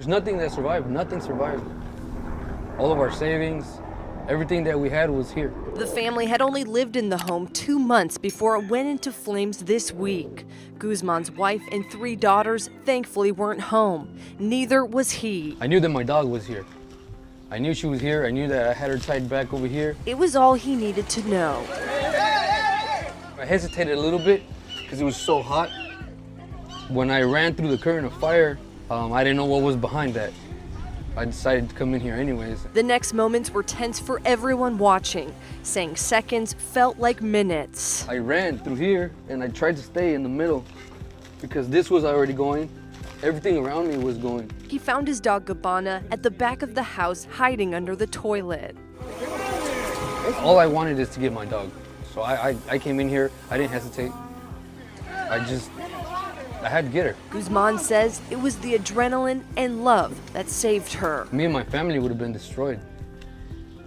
There's nothing that survived. Nothing survived. All of our savings, everything that we had was here. The family had only lived in the home 2 months before it went into flames this week. Guzman's wife and 3 daughters thankfully weren't home. Neither was he. I knew that my dog was here. I knew she was here. I knew that I had her tied back over here. It was all he needed to know. I hesitated a little bit because it was so hot. When I ran through the current of fire, I didn't know what was behind that. I decided to come in here anyways. The next moments were tense for everyone watching, saying seconds felt like minutes. I ran through here and I tried to stay in the middle because this was already going. Everything around me was going. He found his dog Gabbana at the back of the house hiding under the toilet. All I wanted is to get my dog. So I came in here, I didn't hesitate. I had to get her. Guzman says it was the adrenaline and love that saved her. Me and my family would have been destroyed.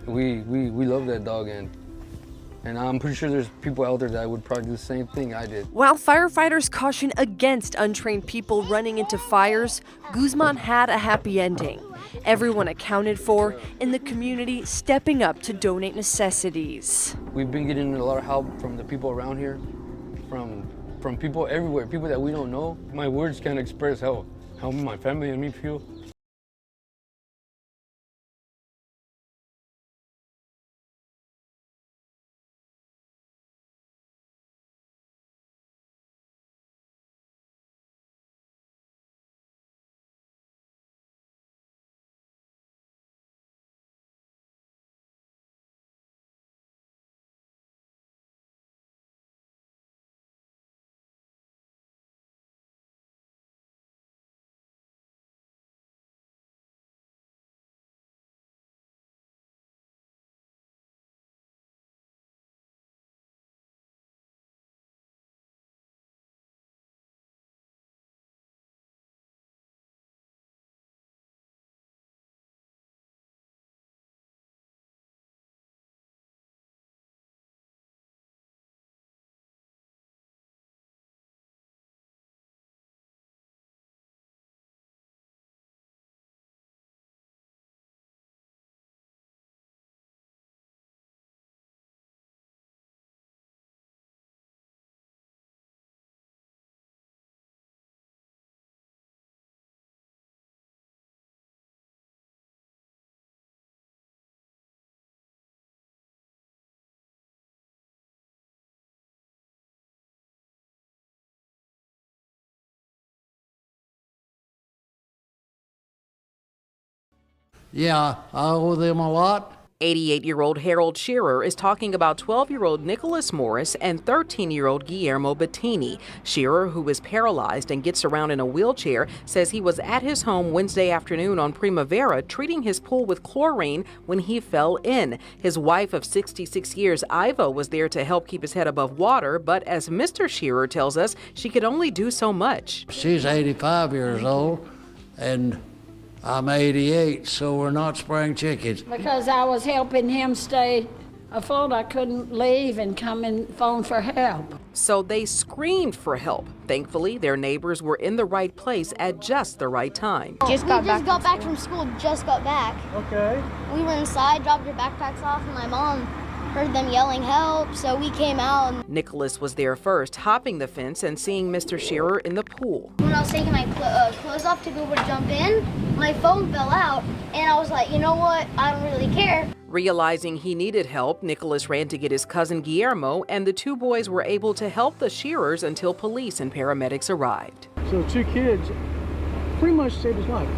We love that dog, and I'm pretty sure there's people out there that would probably do the same thing I did. While firefighters caution against untrained people running into fires, Guzman had a happy ending. Everyone accounted for, and the community stepping up to donate necessities. We've been getting a lot of help from the people around here, from people everywhere, people that we don't know. My words can't express how my family and me feel. Yeah, I owe them a lot. 88-year-old Harold Shearer is talking about 12-year-old Nicholas Morris and 13-year-old Guillermo Bettini. Shearer, who is paralyzed and gets around in a wheelchair, says he was at his home Wednesday afternoon on Primavera treating his pool with chlorine when he fell in. His wife of 66 years, Iva, was there to help keep his head above water, but as Mr. Shearer tells us, she could only do so much. She's 85 years old, and I'm 88, so we're not spring chickens. Because I was helping him stay afloat, I couldn't leave and come and phone for help. So they screamed for help. Thankfully, their neighbors were in the right place at just the right time. We just got back from school, just got back. Okay. We were inside, dropped our backpacks off, and my mom heard them yelling help, so we came out. Nicholas was there first, hopping the fence and seeing Mr. Shearer in the pool. When I was taking my clothes off to go over to jump in, my phone fell out, and I was like, you know what, I don't really care. Realizing he needed help, Nicholas ran to get his cousin Guillermo, and the 2 boys were able to help the Shearers until police and paramedics arrived. So 2 kids pretty much saved his life.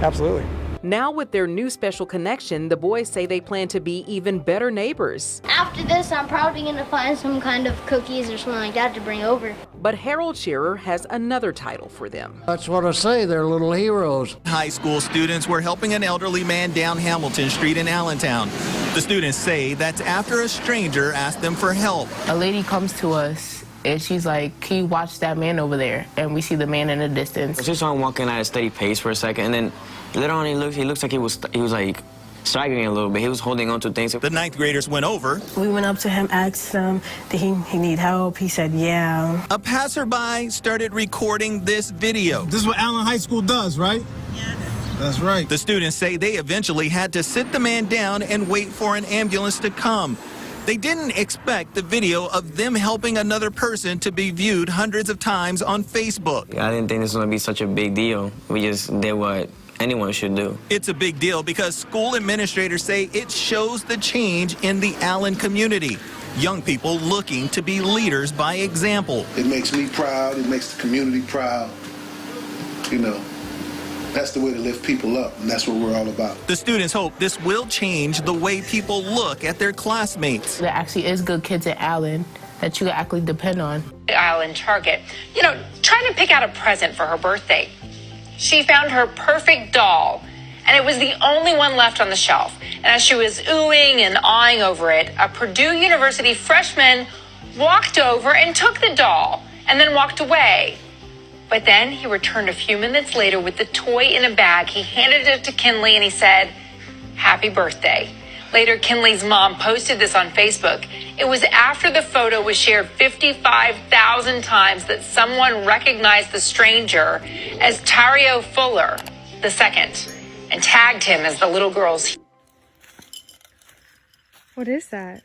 Absolutely. Now with their new special connection, the boys say they plan to be even better neighbors. After this, I'm probably gonna find some kind of cookies or something like that to bring over. But Harold Shearer has another title for them. That's what I say, they're little heroes. High school students were helping an elderly man down Hamilton Street in Allentown. The students say that's after a stranger asked them for help. A lady comes to us and she's like, can you watch that man over there? And we see the man in the distance. I just saw him walking at a steady pace for a second, and then later on he looks like he was like staggering a little bit. He was holding on to things. The 9th graders went over. We went up to him, asked him, did he need help? He said, yeah. A passerby started recording this video. This is what Allen High School does, right? Yeah. That's right. The students say they eventually had to sit the man down and wait for an ambulance to come. They didn't expect the video of them helping another person to be viewed hundreds of times on Facebook. I didn't think this was going to be such a big deal. We just did what anyone should do. It's a big deal because school administrators say it shows the change in the Allen community. Young people looking to be leaders by example. It makes me proud. It makes the community proud. You know, that's the way to lift people up, and that's what we're all about. The students hope this will change the way people look at their classmates. There actually is good kids at Allen that you can actually depend on. Allen Target, trying to pick out a present for her birthday. She found her perfect doll, and it was the only one left on the shelf. And as she was oohing and awing over it, a Purdue University freshman walked over and took the doll and then walked away. But then he returned a few minutes later with the toy in a bag. He handed it to Kinley and he said, "Happy birthday." Later, Kinley's mom posted this on Facebook. It was after the photo was shared 55,000 times that someone recognized the stranger as Tario Fuller II and tagged him as the little girl's. What is that?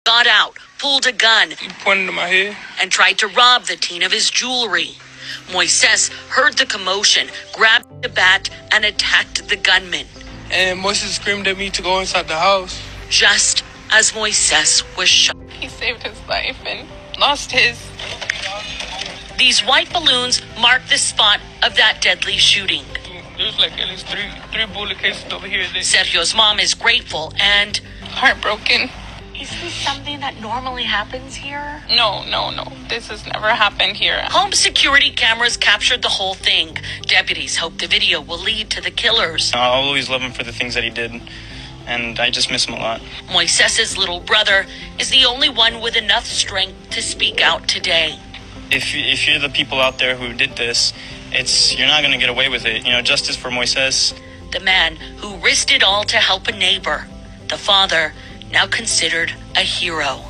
Got out, pulled a gun, He pointed to my head. and tried to rob the teen of his jewelry. Moises heard the commotion, grabbed the bat, and attacked the gunman. And Moises screamed at me to go inside the house. Just as Moises was shot. He saved his life and lost his. These white balloons mark the spot of that deadly shooting. There's like at least three bullet cases over here. Sergio's mom is grateful and heartbroken. Is this something that normally happens here? No. This has never happened here. Home security cameras captured the whole thing. Deputies hope the video will lead to the killers. I'll always love him for the things that he did, and I just miss him a lot. Moises's little brother is the only one with enough strength to speak out today. If you're the people out there who did this, you're not going to get away with it. Justice for Moises. The man who risked it all to help a neighbor. The father, now considered a hero.